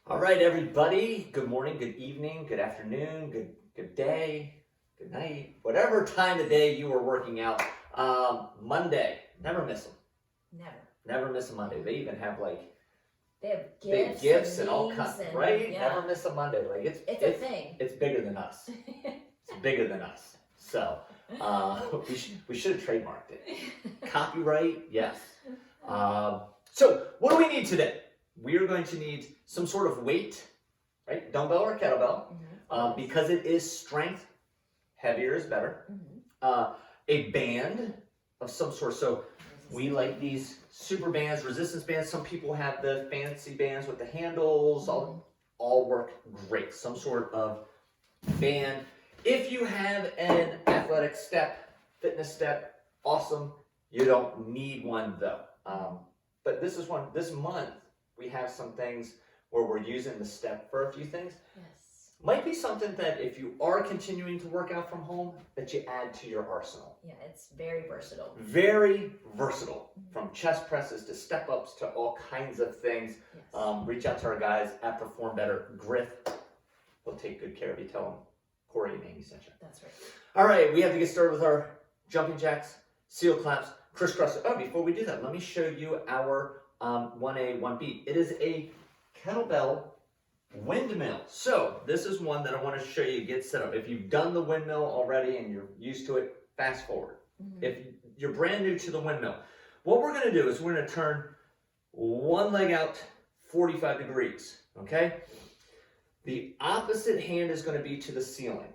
All right, everybody. Good morning, good evening, good afternoon, good day, good night, whatever time of day you are working out. Monday, never miss them. Never miss a Monday. They even have they have big gifts and all kinds, right? Yeah. Never miss a Monday. It's a thing. It's bigger than us. It's bigger than us. So we should have trademarked it. Copyright, yes. So what do we need today? We are going to need some sort of weight, right? Dumbbell or kettlebell, because it is strength. Heavier is better. A band of some sort. So we like these super bands, resistance bands. Some people have the fancy bands with the handles. All work great. Some sort of band. If you have an athletic step, fitness step, awesome. You don't need one though. But this month, we have some things where we're using the step for a few things. Yes. Might be something that if you are continuing to work out from home, that you add to your arsenal. Yeah, it's very versatile. Very versatile. From chest presses to step ups to all kinds of things. Yes. Reach out to our guys at Perform Better. Griff will take good care of you. Tell them Corey and Amy sent you. That's right. All right, we have to get started with our jumping jacks, seal claps, crisscross. Oh, before we do that, let me show you our 1A, 1B. It is a kettlebell windmill. So this is one that I want to show you get set up. If you've done the windmill already and you're used to it, fast forward. If you're brand new to the windmill, what we're going to do is we're going to turn one leg out 45 degrees, okay? The opposite hand is going to be to the ceiling,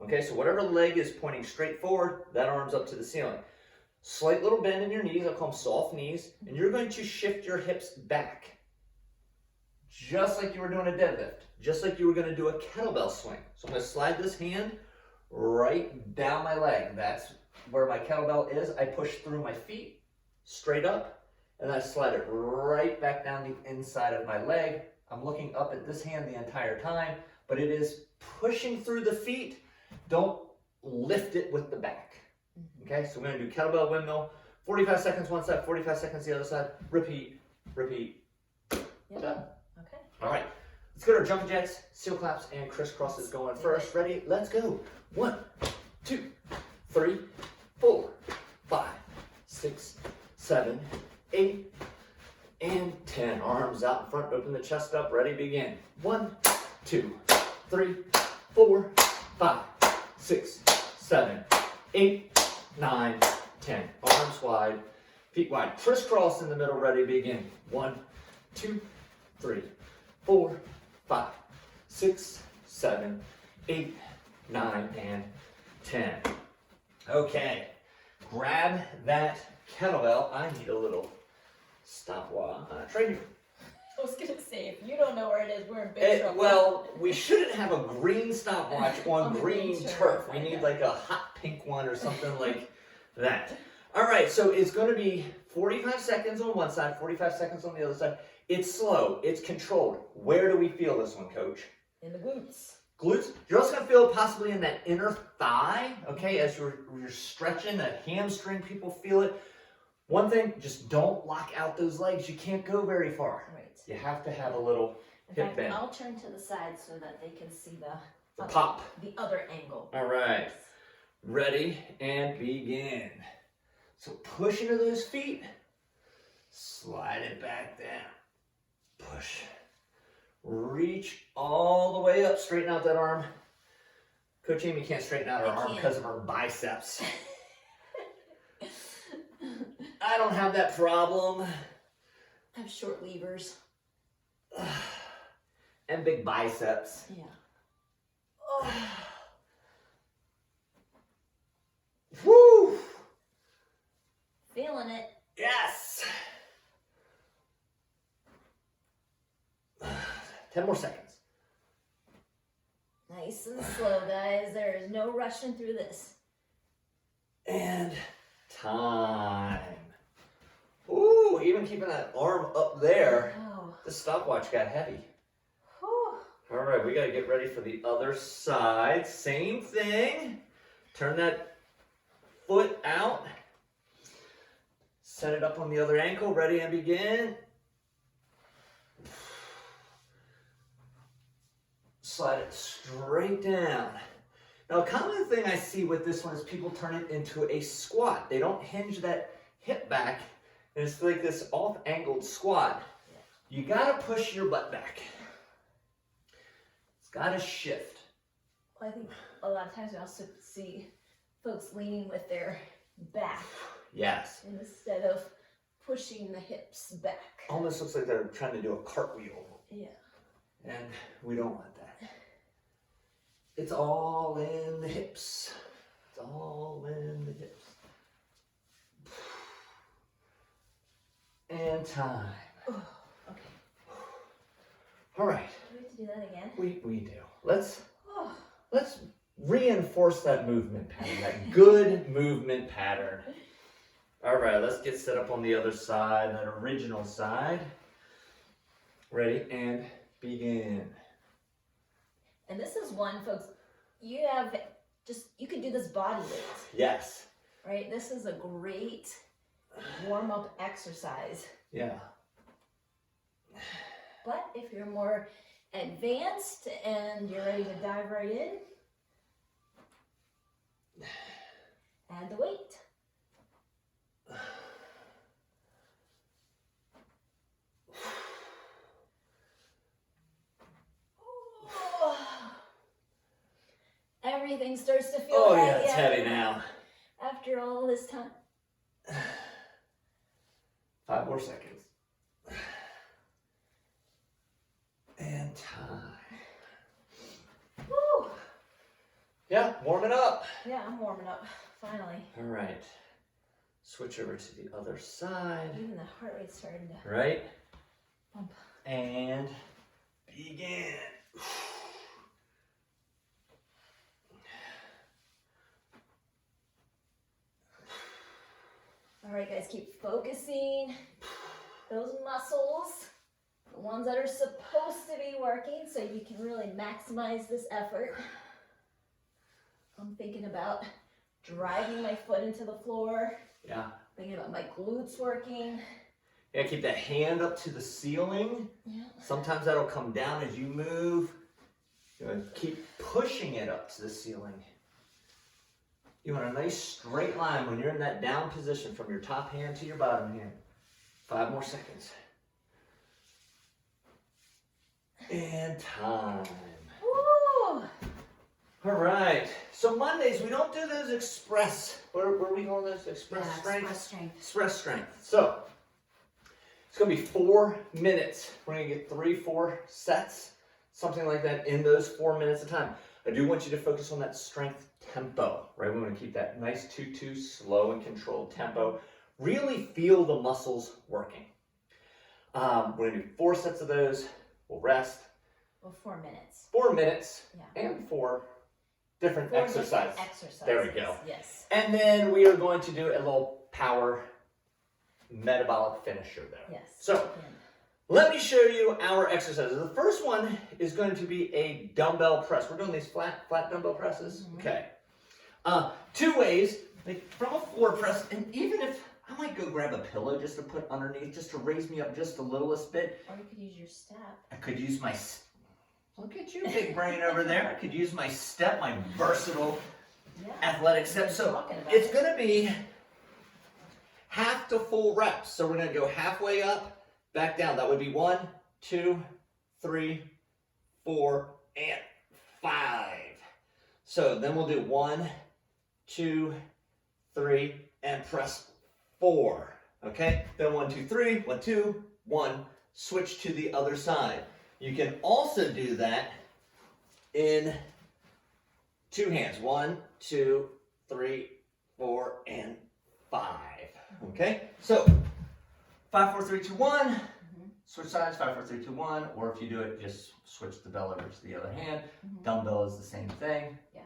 okay? So whatever leg is pointing straight forward, that arm's up to the ceiling. Slight little bend in your knees, I'll call them soft knees, and you're going to shift your hips back. Just like you were doing a deadlift, just like you were going to do a kettlebell swing. So I'm going to slide this hand right down my leg. That's where my kettlebell is. I push through my feet, straight up, and I slide it right back down the inside of my leg. I'm looking up at this hand the entire time, but it is pushing through the feet. Don't lift it with the back. Okay, so we're going to do kettlebell windmill. 45 seconds one side, 45 seconds the other side. Repeat, repeat. Yep. Done. Okay. All right, let's get our jumping jacks, seal claps, and crisscrosses going first. Ready? Let's go. 1, 2, 3, 4, 5, 6, 7, 8, and 10. Arms out in front, open the chest up. Ready? Begin. 1, 2, 3, 4, 5, 6, 7, 8, 9, 10. Arms wide, feet wide. Crisscross in the middle. Ready? Begin. 1, 2, 3, 4, 5, 6, 7, 8, 9, and 10. Okay. Grab that kettlebell. I need a little stopwatch right here. I was going to say, if you don't know where it is, we're in big trouble. Well, we shouldn't have a green stopwatch on On green green turf. We I need know. like a hot pink one or something like that. All right, so it's going to be 45 seconds on one side, 45 seconds on the other side. It's slow. It's controlled. Where do we feel this one, Coach? In the glutes. Glutes. You're also going to feel it possibly in that inner thigh, okay, as you're stretching, that hamstring, people feel it. One thing, just don't lock out those legs. You can't go very far. Right. You have to have a little In hip fact, bend. I'll turn to the side so that they can see the Pop. The other angle. All right. Ready and begin. So push into those feet. Slide it back down. Push. Reach all the way up. Straighten out that arm. Coach Amy can't straighten out her arm because of her biceps. I don't have that problem. I have short levers. And big biceps. Yeah. Oh. Woo! Feeling it. Yes! 10 more seconds. Nice and slow, guys. There is no rushing through this. And time. Ooh, even keeping that arm up there, Oh. the stopwatch got heavy. Whew. All right, we got to get ready for the other side. Same thing. Turn that foot out. Set it up on the other ankle. Ready and begin. slide it straight down. Now, a common thing I see with this one is people turn it into a squat. They don't hinge that hip back, and it's like this off-angled squat. You gotta push your butt back. It's gotta shift. Well, I think a lot of times we also see folks leaning with their back. Yes. Instead of pushing the hips back. Almost looks like they're trying to do a cartwheel. Yeah. And we don't want that. It's all in the hips. It's all in the hips. And time. Oh, okay. All right. Do we have to do that again? We do. Let's reinforce that movement pattern, that good movement pattern. All right, let's get set up on the other side, that original side. Ready, and begin. And this is one, folks, you could do this body weight. Yes. Right? This is a great warm-up exercise. Yeah. But if you're more advanced and you're ready to dive right in, add the weight. Everything starts to feel heavy. Yeah, it's heavy now. After all this time. 5 more seconds. And time. Woo! Yeah, warming up. Yeah, I'm warming up, finally. All right. Switch over to the other side. Even the heart rate's starting to Right? bump. And begin. All right, guys, keep focusing. Those muscles, the ones that are supposed to be working, so you can really maximize this effort. I'm thinking about driving my foot into the floor. Yeah. Thinking about my glutes working. Yeah, keep that hand up to the ceiling. Yeah. Sometimes that'll come down as you move. You know, keep pushing it up to the ceiling. You want a nice straight line when you're in that down position from your top hand to your bottom hand. 5 more seconds. And time. Woo! All right. So Mondays, we don't do those express. What are we calling those? Express strength? Express strength. Express strength. So it's going to be 4 minutes. We're going to get 3-4 sets, something like that, in those 4 minutes of time. I do want you to focus on that strength tempo, right? We want to keep that nice 2-2, slow and controlled tempo. Really feel the muscles working. We're going to do 4 sets of those. We'll rest. Well, 4 minutes. 4 minutes, Yeah. and 4 different 4 exercises. different exercises. There we go. Yes. And then we are going to do a little power metabolic finisher there. Yes. So let me show you our exercises. The first one is going to be a dumbbell press. We're doing these flat dumbbell presses. Mm-hmm. Okay. 2 ways, like from a floor press, and even if I might go grab a pillow just to put underneath, just to raise me up just a littlest bit. Or you could use your step. I could use my, look at you, big brain over there. I could use my step, my versatile athletic step. So it's going to be half to full reps. So we're going to go halfway up, back down. That would be 1, 2, 3, 4, and 5. So then we'll do 1, 2, 3, and press 4. Okay? Then 1, 2, 3, 1, 2, 1. Switch to the other side. You can also do that in 2 hands. 1, 2, 3, 4, and 5. Okay? So 5, 4, 3, 2, 1. Switch sides, 5, 4, 3, 2, 1. Or if you do it, just switch the bell over to the other hand. Dumbbell is the same thing. Yeah.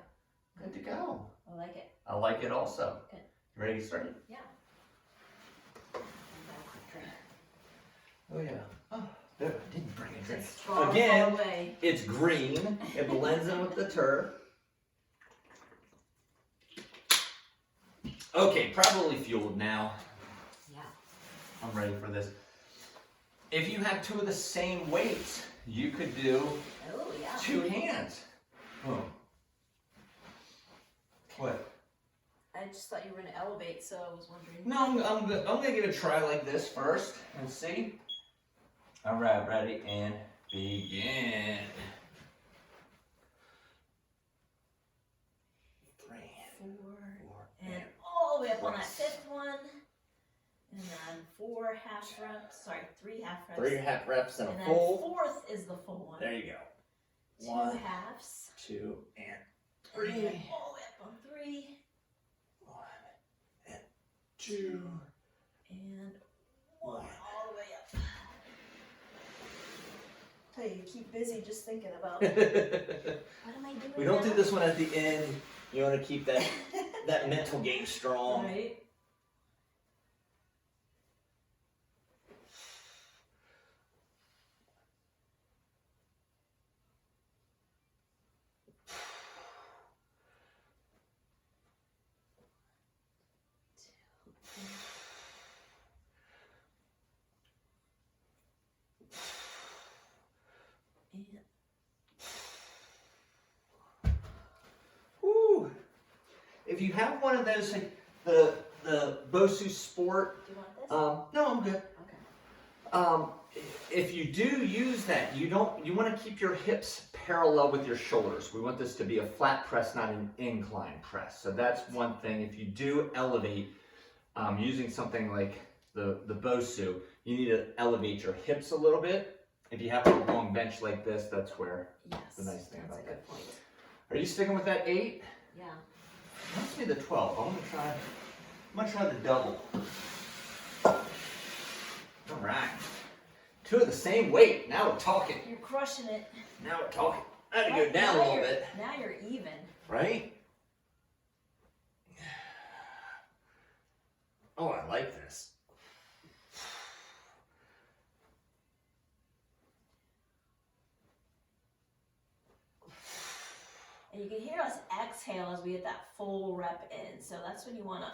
Good to go. I like it. I like it also. Good. You ready to get started? Yeah. Oh yeah. Oh, no, I didn't bring a drink. It's far, Again, far away. it's green. It blends in with the turf. Okay, probably fueled now. Yeah. I'm ready for this. If you have 2 of the same weights, you could do Oh yeah. Yeah. 2 hands. Boom. What? I just thought you were going to elevate, so I was wondering. No, I'm going to give it a try like this first and see. All right, ready, and begin. 3, 4, 4, and all the way up on that 5th one. And then 4 half reps. Sorry, 3 half reps. 3 half reps and a then full. 4th is the full one. There you go. 2 1, halves. 2, and And 3. then all the way up on 3. 1 and 2 And 1. all the way up. Tell you, you keep busy just thinking about what am I doing We don't now? do this one at the end. You want to keep that mental game strong. Right. Woo. If you have one of those, like the Bosu Sport, Do you want this? no, I'm good. Okay. If you do use that, you want to keep your hips parallel with your shoulders. We want this to be a flat press, not an incline press. So that's one thing. If you do elevate using something like the Bosu, you need to elevate your hips a little bit. If you have a long bench like this, that's where Yes. the nice thing that's about a good point. Are you sticking with that 8? Yeah. Let's be the 12. I'm gonna try the double. All right. 2 of the same weight. Now we're talking. You're crushing it. Now we're talking. I had to go down a little bit. Now you're even. Right? Oh, I like this. And you can hear us exhale as we get that full rep in. So that's when you want to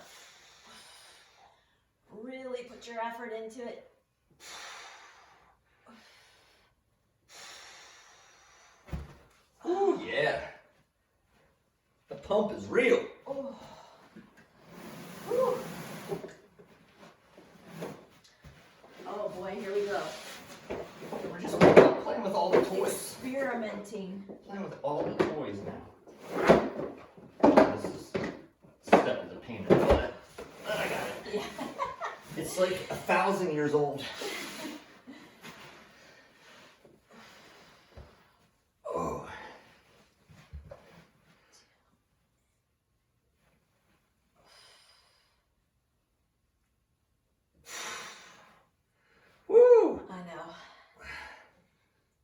really put your effort into it. Ooh, yeah. The pump is real. Oh. Whew. Oh boy, here we go. We're just playing with all the toys. Experimenting. Playing with all the toys now. This step is a pain in the butt. But I got it. Yeah. It's like 1,000 years old. Oh. Woo! I know.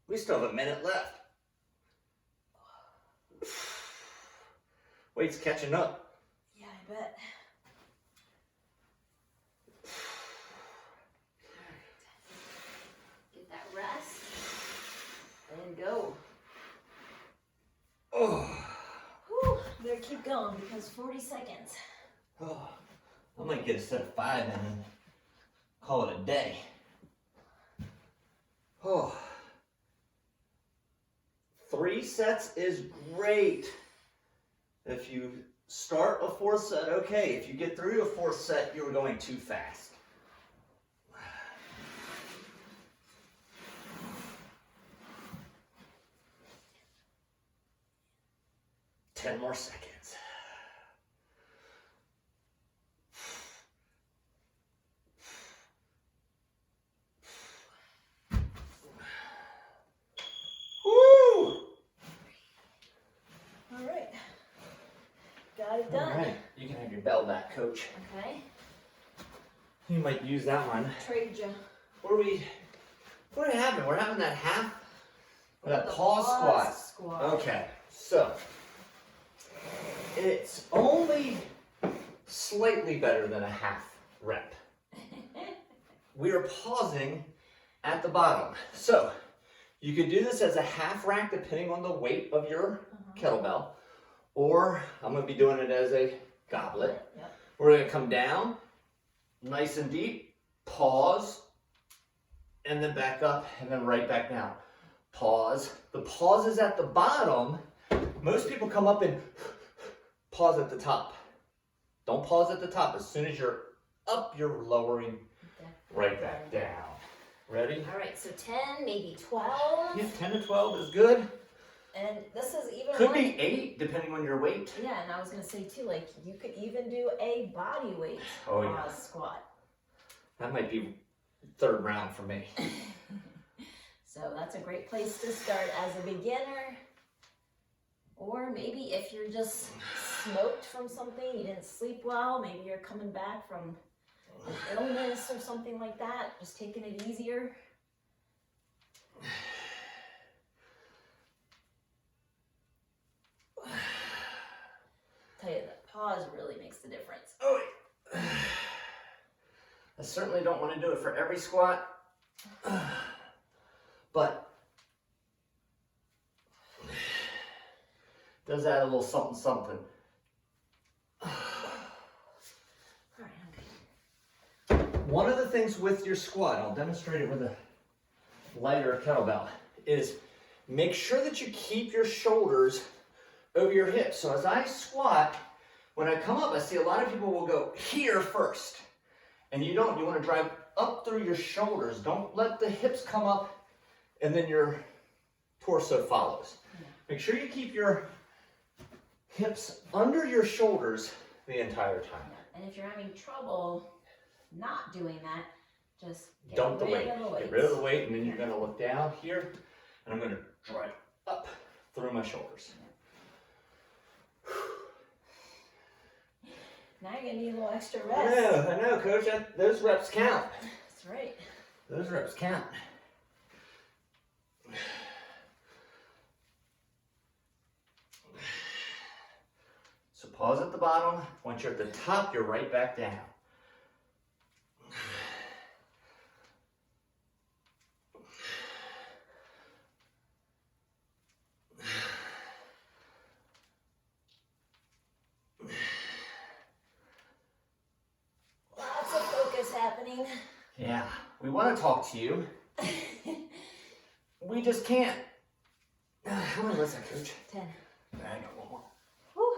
We still have a minute left. Weight's catching up. Yeah, I bet. Get that rest. And go. Oh. Whew. Better keep going because 40 seconds. Oh. I might get a set of 5 and then call it a day. Oh. 3 sets is great. If you start a 4th set, okay. If you get through a 4th set, you're going too fast. 10 more seconds. Woo! All right. Got it done. All right, you can have your bell back, coach. Okay. You might use that one. Trade you. What are we having? We're having that half or that The pause squat. Okay, so it's only slightly better than a half rep. We are pausing at the bottom. So you could do this as a half rack depending on the weight of your kettlebell, or I'm going to be doing it as a goblet. Yep. We're going to come down nice and deep, pause, and then back up, and then right back down. pause. The pause is at the bottom. Most people come up and pause at the top. Don't pause at the top. As soon as you're up, you're lowering right back down. Ready? All right, so 10, maybe 12. Yeah, 10 to 12 is good. And this is even Could be 8, depending on your weight. Yeah, and I was gonna say too, like you could even do a body weight squat. That might be third round for me. So that's a great place to start as a beginner. Or maybe if you're just smoked from something, you didn't sleep well, maybe you're coming back from an illness or something like that, just taking it easier. Tell you that pause really makes the difference. Oh, wait. I certainly don't want to do it for every squat, but does add a little something, something. All right, I'm good. One of the things with your squat, I'll demonstrate it with a lighter kettlebell, is make sure that you keep your shoulders over your hips. So as I squat, when I come up, I see a lot of people will go here first. And you don't, you want to drive up through your shoulders. Don't let the hips come up and then your torso follows. Yeah. Make sure you keep your hips under your shoulders the entire time. Yeah. And if you're having trouble not doing that, just Dump the weight. Get rid of the weight, and then you're going to look down here, and I'm going to drive up through my shoulders. Now you're going to need a little extra rest. I know, Coach. Those reps count. That's right. Those reps count. So pause at the bottom. Once you're at the top, you're right back down. Lots of focus happening. Yeah, we want to talk to you. We just can't. How many was that, Coach? 10. I got one more. Whew.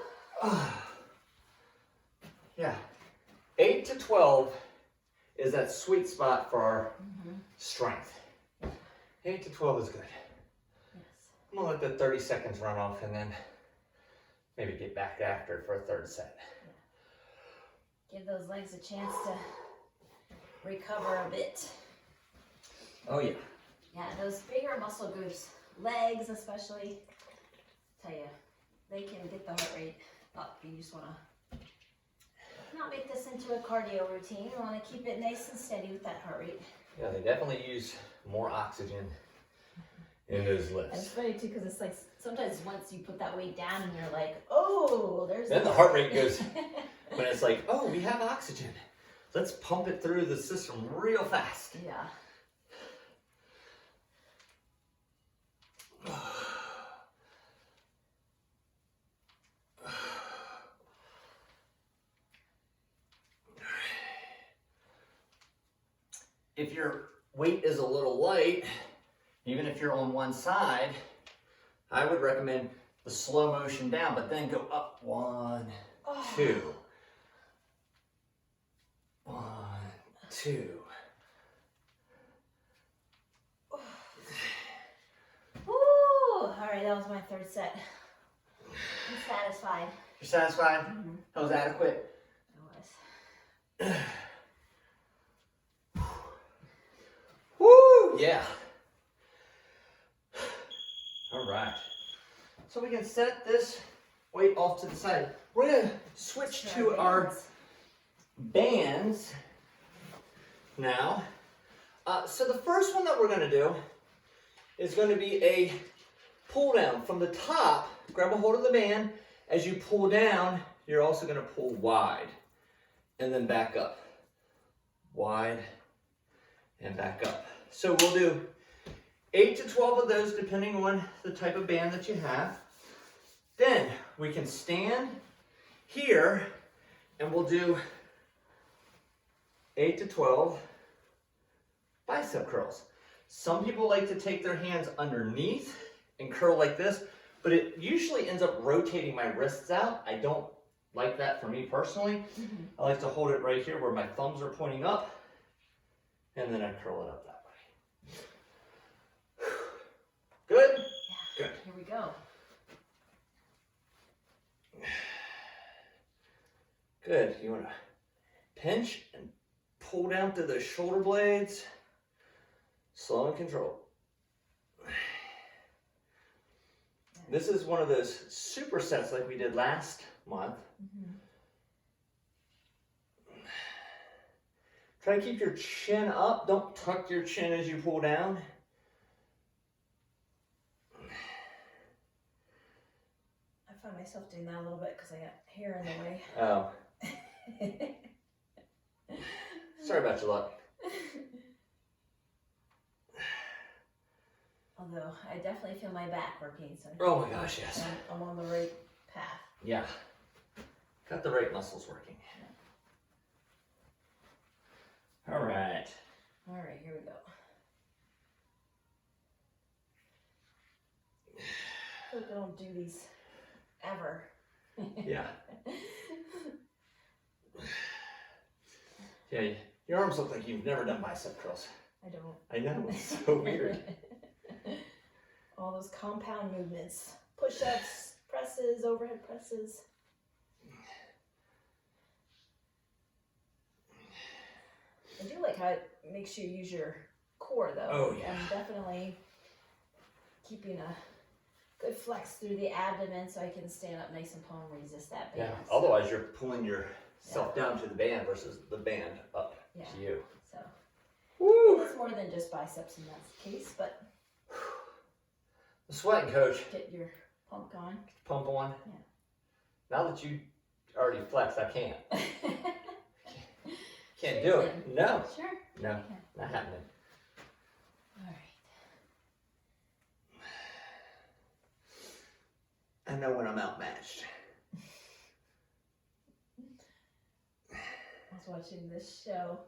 Yeah, 8 to 12 is that sweet spot for our strength. 8 to 12 is good. Yes. I'm gonna let the 30 seconds run off and then maybe get back after for a third set. Give those legs a chance to recover a bit. Oh yeah. Yeah, those bigger muscle groups, legs especially, tell you, they can get the heart rate up. You just want to not make this into a cardio routine. You want to keep it nice and steady with that heart rate. Yeah, they definitely use more oxygen in those And it's lifts. funny too, because it's like sometimes once you put that weight down and you're like, oh, there's. Then the heart rate goes, when it's like, oh, we have oxygen. Let's pump it through the system real fast. Yeah. If your weight is a little light, even if you're on one side, I would recommend the slow motion down, but then go up 1, 2. 1, 2. Woo! All right, that was my third set. I'm satisfied. You're satisfied? Mm-hmm. That was adequate? It was. Woo! Yeah. All right. So we can set this weight off to the side. We're going to switch to our bands now. So the first one that we're going to do is going to be a pull down from the top. Grab a hold of the band. As you pull down, you're also going to pull wide and then back up. Wide and back up. So we'll do 8 to 12 of those depending on the type of band that you have. Then we can stand here and we'll do 8 to 12 bicep curls. Some people like to take their hands underneath and curl like this, but it usually ends up rotating my wrists out. I don't like that for me personally. I like to hold it right here where my thumbs are pointing up, and then I curl it up that way. Good? Yeah. Good. Here we go. Good. You want to pinch and pull down through the shoulder blades. Slow and control. This is one of those supersets like we did last month. Try to keep your chin up. Don't tuck your chin as you pull down. I find myself doing that a little bit because I got hair in the way. Oh. Sorry about your luck. Although I definitely feel my back working, so Oh my gosh, yes. I'm on the right path. Yeah. Got the right muscles working. All right. All right, here we go. I feel like I don't do these ever. Yeah. Yeah, your arms look like you've never done bicep curls. I don't. I know, it's so weird. All those compound movements. Push-ups, presses, overhead presses. I do like how it makes you use your core though. Oh, yeah. I'm definitely keeping a good flex through the abdomen so I can stand up nice and tall and resist that band. Yeah, otherwise you're pulling yourself down to the band versus the band up to you. So Woo! it's more than just biceps in that case, but I'm sweating, coach. get your pump going. Pump on. Yeah. Now that you already flexed, I can't. Can't do it. No. Sure. No, Yeah. not happening. All right. I know when I'm outmatched. I was watching this show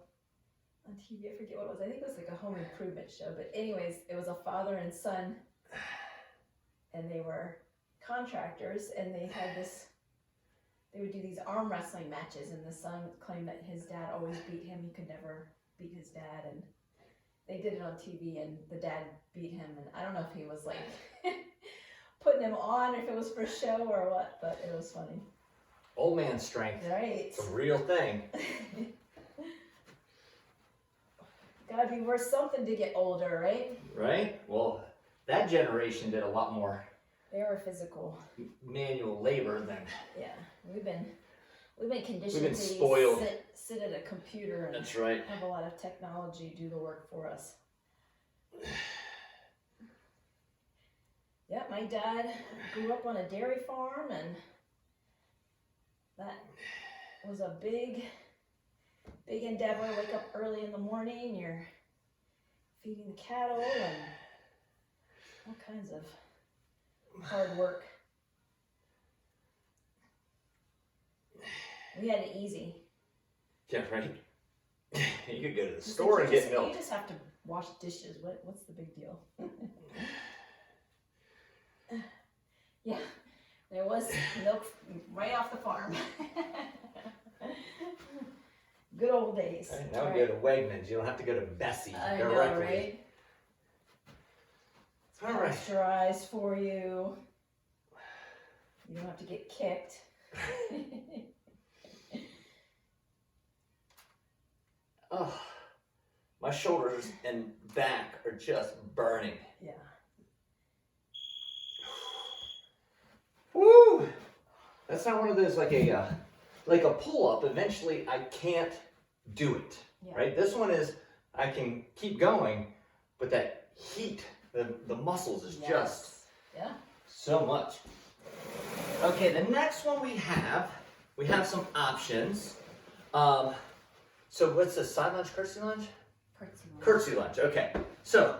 on TV. I forget what it was. I think it was like a home improvement show. But anyways, it was a father and son, and they were contractors, and they had this. They would do these arm wrestling matches, and the son claimed that his dad always beat him. He could never beat his dad, and they did it on TV, and the dad beat him. And I don't know if he was like putting him on, if it was for show or what, but it was funny. Old man strength. Right. It's a real thing. Gotta be worth something to get older, right? Right? Well, that generation did a lot more They were physical. manual labor than. Yeah, we've been conditioned We've been to spoiled. sit at a computer and That's right. have a lot of technology do the work for us. Yeah, my dad grew up on a dairy farm, and that was a big endeavor. Wake up early in the morning, you're feeding the cattle and all kinds of hard work. We had it easy. Yeah, right? You could go to the store and get milk. You just have to wash dishes. What's the big deal? Yeah, there was milk right off the farm. Good old days. Right, now we go to Wegmans. You don't have to go to Bessie I directly. know, right? All right. Pasteurized for you. You don't have to get kicked. Oh, my shoulders and back are just burning. Yeah. Woo! That's not one of those like a pull-up. Eventually, I can't do it. Yeah. Right? This one is I can keep going, but that heat, the muscles is just so much. Okay, the next one we have some options. So what's this, side lunge, curtsy lunge? Curtsy lunge, okay. So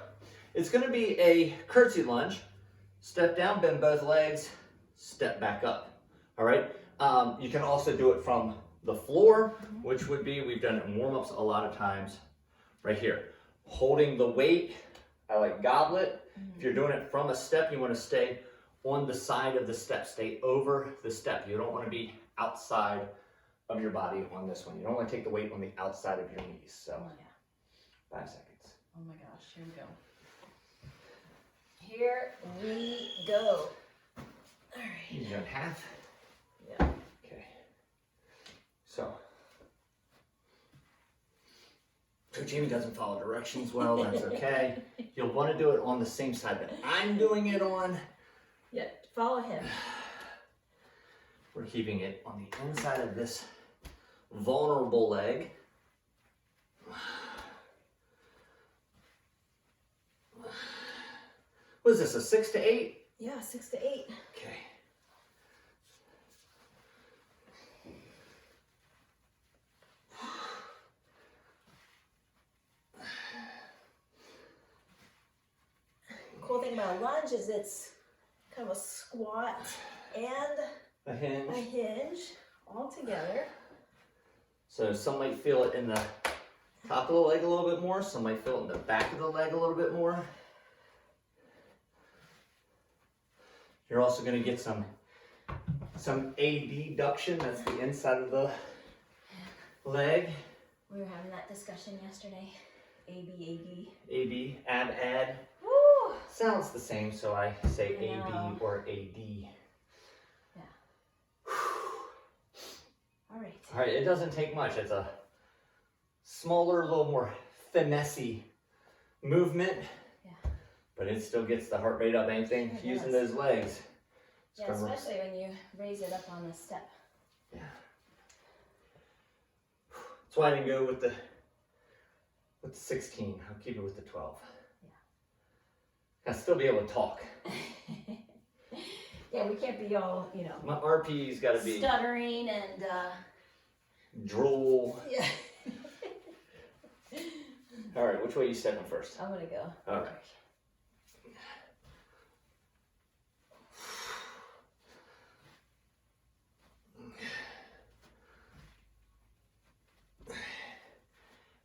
it's gonna be a curtsy lunge. Step down, bend both legs, step back up, all right? You can also do it from the floor, which would be, we've done it in warm-ups a lot of times, right here. Holding the weight I like goblet. If you're doing it from a step, you want to stay on the side of the step. Stay over the step. You don't want to be outside of your body on this one. You don't want to take the weight on the outside of your knees. So, Oh, yeah. 5 seconds. Oh my gosh, here we go. Here we go. All right. You're doing half? Yeah. Okay. So Jamie doesn't follow directions well, that's okay. You'll want to do it on the same side that I'm doing it on. Yeah, follow him. We're keeping it on the inside of this vulnerable leg. What is this, a 6 to 8? Yeah, 6 to 8. Okay. Cool thing about a lunge is it's kind of a squat and A hinge. a hinge all together. So some might feel it in the top of the leg a little bit more, some might feel it in the back of the leg a little bit more. You're also going to get some adduction, that's the inside of the leg. We were having that discussion yesterday. AB. AB, ad. Woo! Sounds the same, so I say I know. AB or AD. Yeah. All right. All right, it doesn't take much. It's a smaller, a little more finessey movement. Yeah. But it still gets the heart rate up, anything It using does. those legs. Yeah, especially when you raise it up on the step. Yeah. That's why I didn't go with the 16. I'll keep it with the 12. Yeah. I'll still be able to talk. Yeah, we can't be all, My RP's got to be stuttering and drool. yeah. All right, which way are you stepping first? I'm gonna go. All right.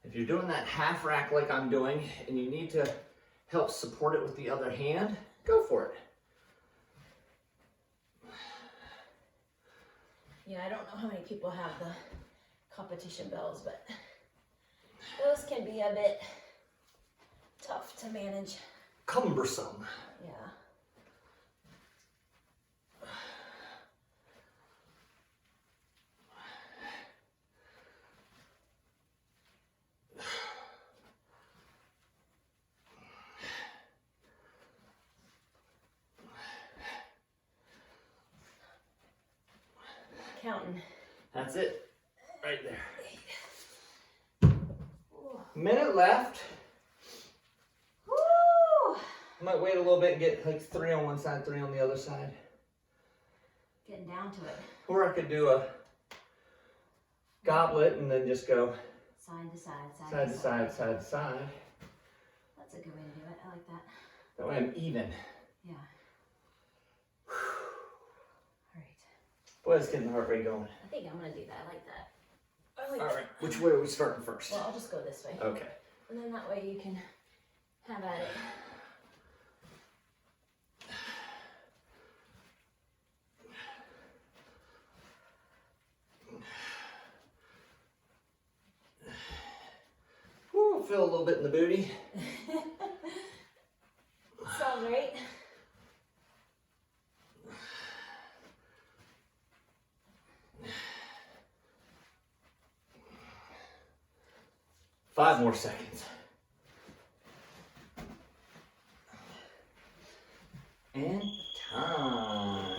If you're doing that half rack like I'm doing and you need to help support it with the other hand, go for it. Yeah, I don't know how many people have the competition bells, but those can be a bit tough to manage. Cumbersome. Yeah. Counting. That's it. Right there. Minute left. Woo! I might wait a little bit and get like 3 on one side, 3 on the other side. Getting down to it. Or I could do a goblet and then just go Side to side, side to side, side to side. That's a good way to do it. I like that. That way I'm even. Yeah. All right. Boy, it's getting the heart rate going. I think I'm gonna do that. I like that. I like All that. right, which way are we starting first? Well, I'll just go this way. Okay. And then that way you can have at it. Woo, feel a little bit in the booty. Sounds right. Five more seconds. And time.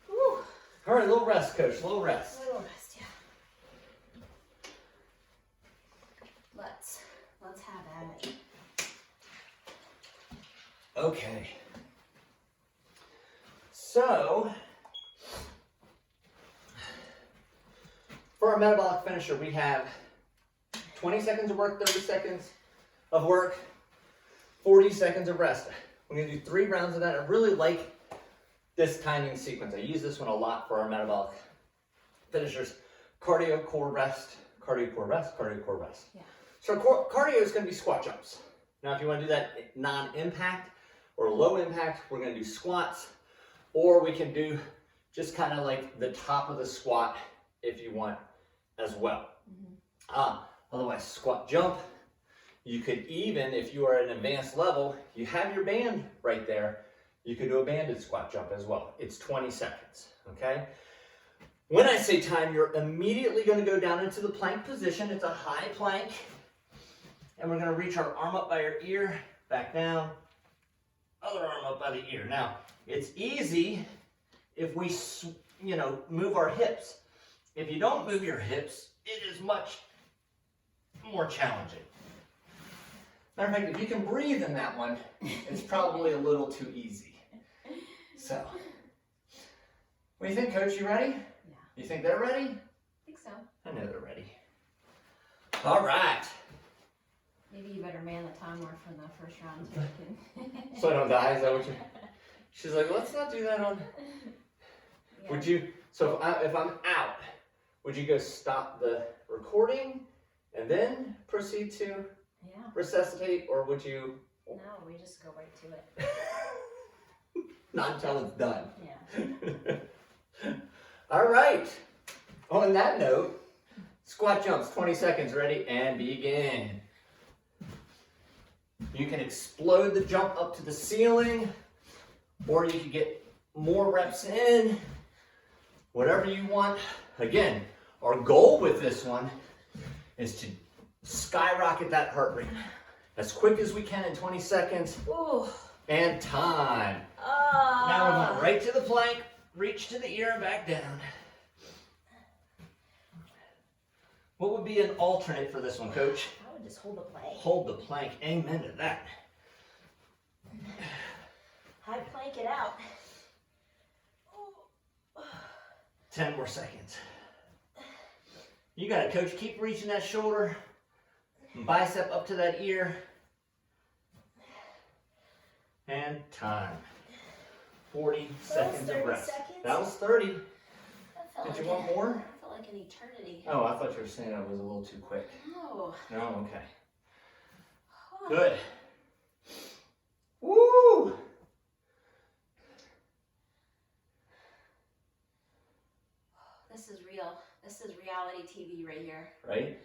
Whew. All right, a little rest, coach, a little rest. A little rest, yeah. Let's have at it. Okay. So, for our metabolic finisher, we have 20 seconds of work, 30 seconds of work, 40 seconds of rest. We're going to do 3 rounds of that. I really like this timing sequence. I use this one a lot for our metabolic finishers. Cardio, core rest, cardio, core rest, cardio, core rest. Yeah. So cardio is going to be squat jumps. Now, if you want to do that non-impact or low impact, we're going to do squats, or we can do just kind of like the top of the squat if you want as well. Otherwise, squat jump. You could even, if you are at an advanced level, you have your band right there, you could do a banded squat jump as well. It's 20 seconds, okay? When I say time, you're immediately going to go down into the plank position. It's a high plank. And we're going to reach our arm up by our ear, back down, other arm up by the ear. Now, it's easy if we, move our hips. If you don't move your hips, it is much more challenging. Matter of fact, if you can breathe in that one, it's probably a little too easy. So, what do you think, Coach? You ready? Yeah. You think they're ready? I think so. I know they're ready. All right. Maybe you better man the timer from the first round so we can... So I don't die, is that what you... She's like, let's not do that on... Yeah. Would you... So if I'm out, would you go stop the recording and then proceed to resuscitate, or would you... No, we just go right to it. Not until it's done. Yeah. All right. On that note, squat jumps, 20 seconds, ready, and begin. You can explode the jump up to the ceiling, or you can get more reps in, whatever you want. Again, our goal with this one is to skyrocket that heart rate as quick as we can in 20 seconds. Ooh. And time. Now we're going right to the plank, reach to the ear and back down. What would be an alternate for this one, Coach? I would just hold the plank. Hold the plank. Amen to that. High plank it out. 10 more seconds. You got it, Coach. Keep reaching that shoulder. Bicep up to that ear. And time. 40 seconds of rest. That was 30. Did you want more? I felt like an eternity. Oh, I thought you were saying I was a little too quick. No. No, okay. Good. Woo! This is real. This is reality TV right here. Right?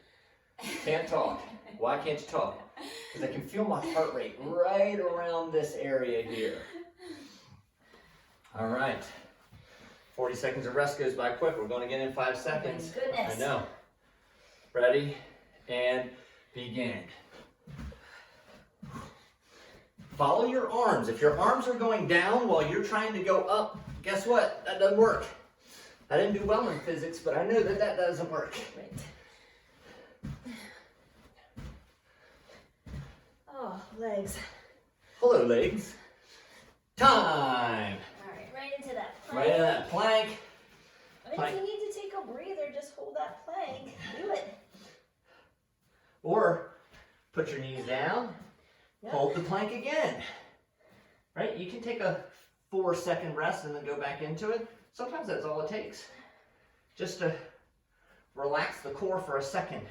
Can't talk. Why can't you talk? Because I can feel my heart rate right around this area here. All right. 40 seconds of rest goes by quick. We're going to get in 5 seconds. Oh my goodness. I know. Ready? And begin. Follow your arms. If your arms are going down while you're trying to go up, guess what? That doesn't work. I didn't do well in physics, but I know that that doesn't work. Right. Oh, legs. Hello, legs. Time. All right, right into that plank. Right into that plank. I mean, if you need to take a breather, just hold that plank. Do it. Or put your knees down. Yep. Hold the plank again. Right? You can take a 4-second rest and then go back into it. Sometimes that's all it takes. Just to relax the core for a second.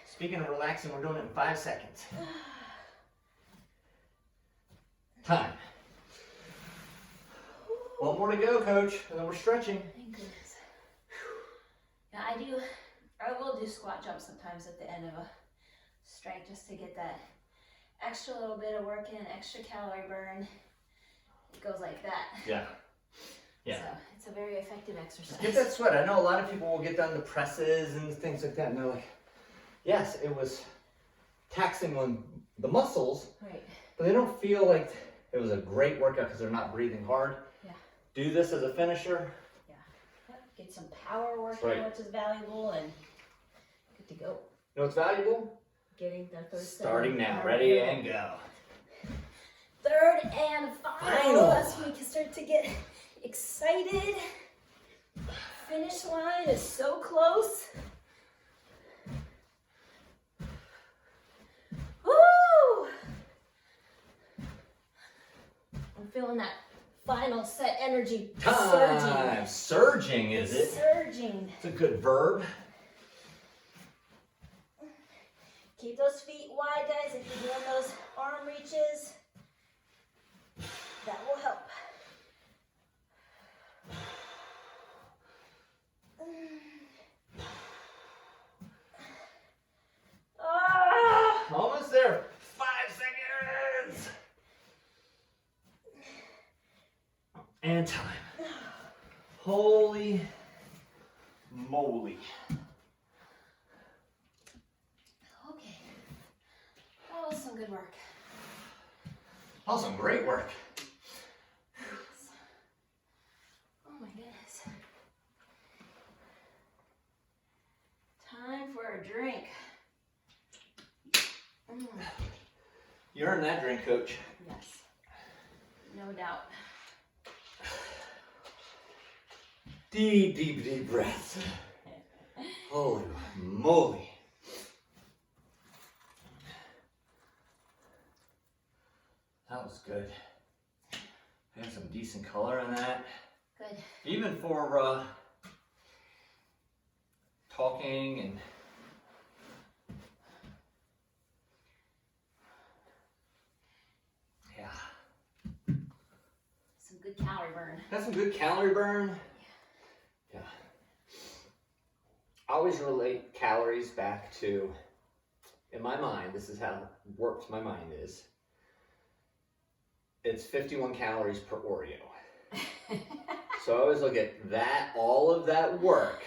Speaking of relaxing, we're doing it in 5 seconds. Time. One more to go, Coach, and then we're stretching. Thank goodness. Now I will do squat jumps sometimes at the end of a strength just to get that extra little bit of work in, extra calorie burn. It goes like that. Yeah. Yeah. So it's a very effective exercise. Get that sweat. I know a lot of people will get done the presses and things like that, and they're like, yes, it was taxing on the muscles, Right. but they don't feel like it was a great workout because they're not breathing hard. Yeah. Do this as a finisher. Yeah. Get some power work Right. in, which is valuable, and good to go. You know what's valuable? Getting the third Starting set. now. Ready and go. Third and final. Final. That's when we can start to get excited. Finish line is so close. Woo! I'm feeling that final set energy Time. Surging, is it? Surging. It's a good verb. Keep those feet wide, guys, if you're doing those arm reaches. That will help. Almost there. 5 seconds. And time. Holy moly. Okay. That was some good work. That was some great work. Oh my goodness. Time for a drink. You earned that drink, Coach. Yes. No doubt. Deep, deep, deep breaths. Holy moly. That was good. I have some decent color in that. Good. Even for talking and yeah. Some good calorie burn. That's some good calorie burn. Yeah. I always relate calories back to, in my mind, this is how warped my mind is. It's 51 calories per Oreo. So I always look at that, all of that work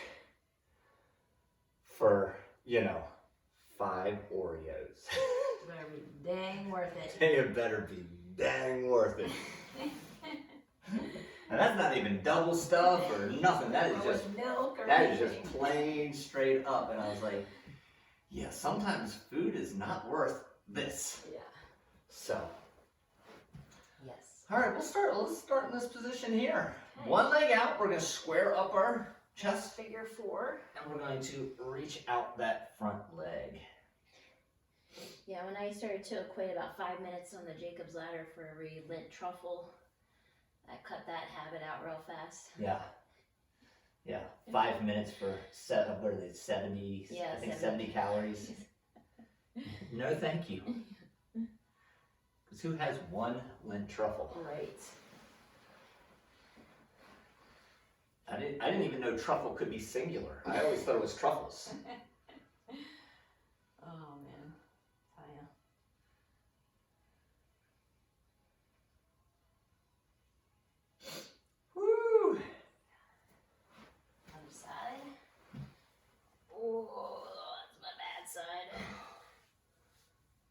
for, 5 Oreos. Better be dang worth it. It better be dang worth it. And that's not even double stuff or nothing. That is just milk or that is anything. just plain straight up. And I was like, yeah, sometimes food is not worth this. Yeah. So, Yes. all right, let's start in this position here. Okay. One leg out, we're gonna square up our chest, Figure 4. and we're going to reach out that front leg. Yeah, when I started to equate about 5 minutes on the Jacob's ladder for every lint truffle, I cut that habit out real fast. Yeah. Yeah. 5 minutes for 70, Yeah, I think 70 calories. No, thank you. Because who has one lint truffle? Right. I didn't even know truffle could be singular. I always thought it was truffles. Oh man, tell ya. Woo! Other side. Oh, that's my bad side.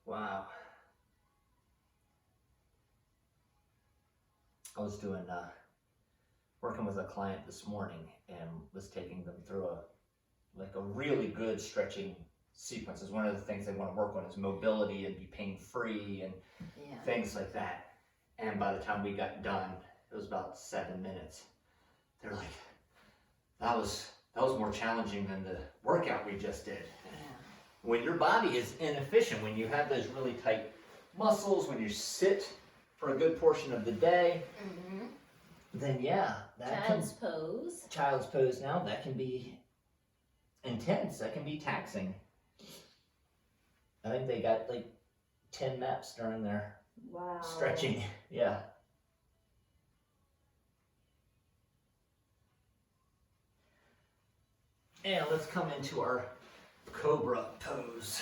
Wow. I was doing working with a client this morning and was taking them through a really good stretching sequence. Is one of the things they want to work on is mobility and be pain free and Yeah. things like that. And by the time we got done, it was about 7 minutes. They're like, that was more challenging than the workout we just did. Yeah. When your body is inefficient, when you have those really tight muscles, when you sit for a good portion of the day, Mm-hmm. then yeah, that Child's pose. child's pose now, that can be intense, that can be taxing. I think they got like 10 maps during their Wow. stretching, yeah. And let's come into our Cobra pose.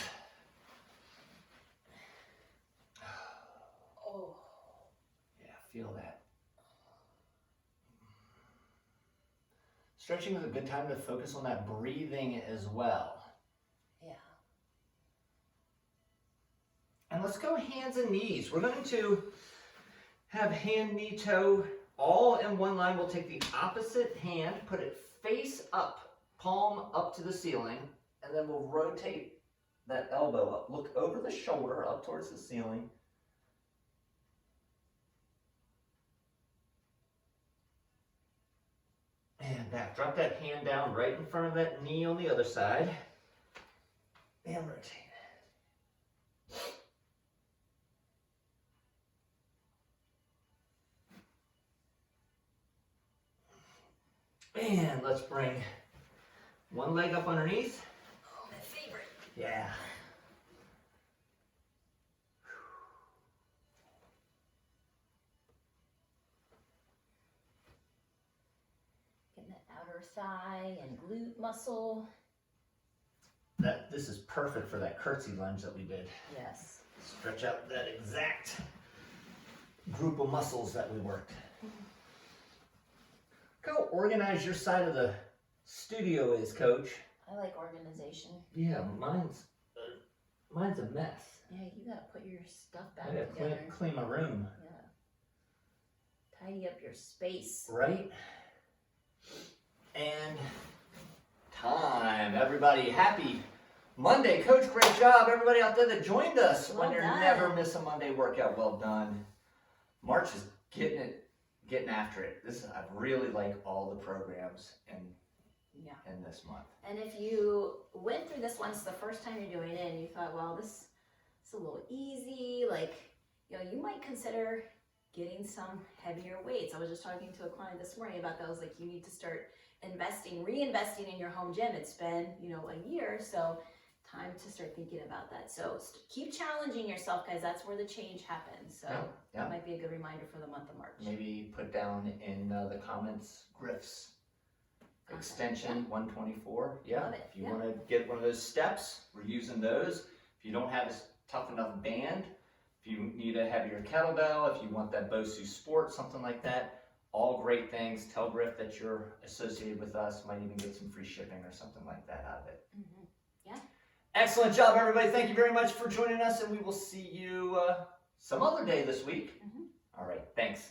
Oh. Yeah, feel that. Stretching is a good time to focus on that breathing as well. Yeah. And let's go hands and knees. We're going to have hand, knee, toe all in one line. We'll take the opposite hand, put it face up, palm up to the ceiling, and then we'll rotate that elbow up. Look over the shoulder up towards the ceiling. And back. Drop that hand down right in front of that knee on the other side. And rotate. And let's bring one leg up underneath. Oh, my favorite. Yeah. upper thigh and glute muscle. This is perfect for that curtsy lunge that we did. Yes. Stretch out that exact group of muscles that we worked. Go organize your side of the studio is, Coach. I like organization. Yeah, mine's a mess. Yeah, you gotta put your stuff back I gotta together. clean my room. Yeah. Tidy up your space. Right? And time. Everybody, happy Monday. Coach, great job. Everybody out there that joined us. Well When you done. never miss a Monday workout, well done. March is getting after it. I really like all the programs in this month. And if you went through this once the first time you're doing it and you thought, well, this is a little easy, like, you might consider getting some heavier weights. I was just talking to a client this morning about that. I was like, you need to start reinvesting in your home gym. It's been, a year, so time to start thinking about that. So keep challenging yourself, guys. That's where the change happens. So Yeah. that might be a good reminder for the month of March. Maybe put down in the comments Griff's extension 124. Yeah, Love it. if you want to get one of those steps, we're using those. If you don't have a tough enough band, if you need a heavier kettlebell, if you want that Bosu Sport, something like that, all great things. Tell Griff that you're associated with us. Might even get some free shipping or something like that out of it. Mm-hmm. Yeah. Excellent job, everybody. Thank you very much for joining us, and we will see you some other day this week. Mm-hmm. All right, thanks.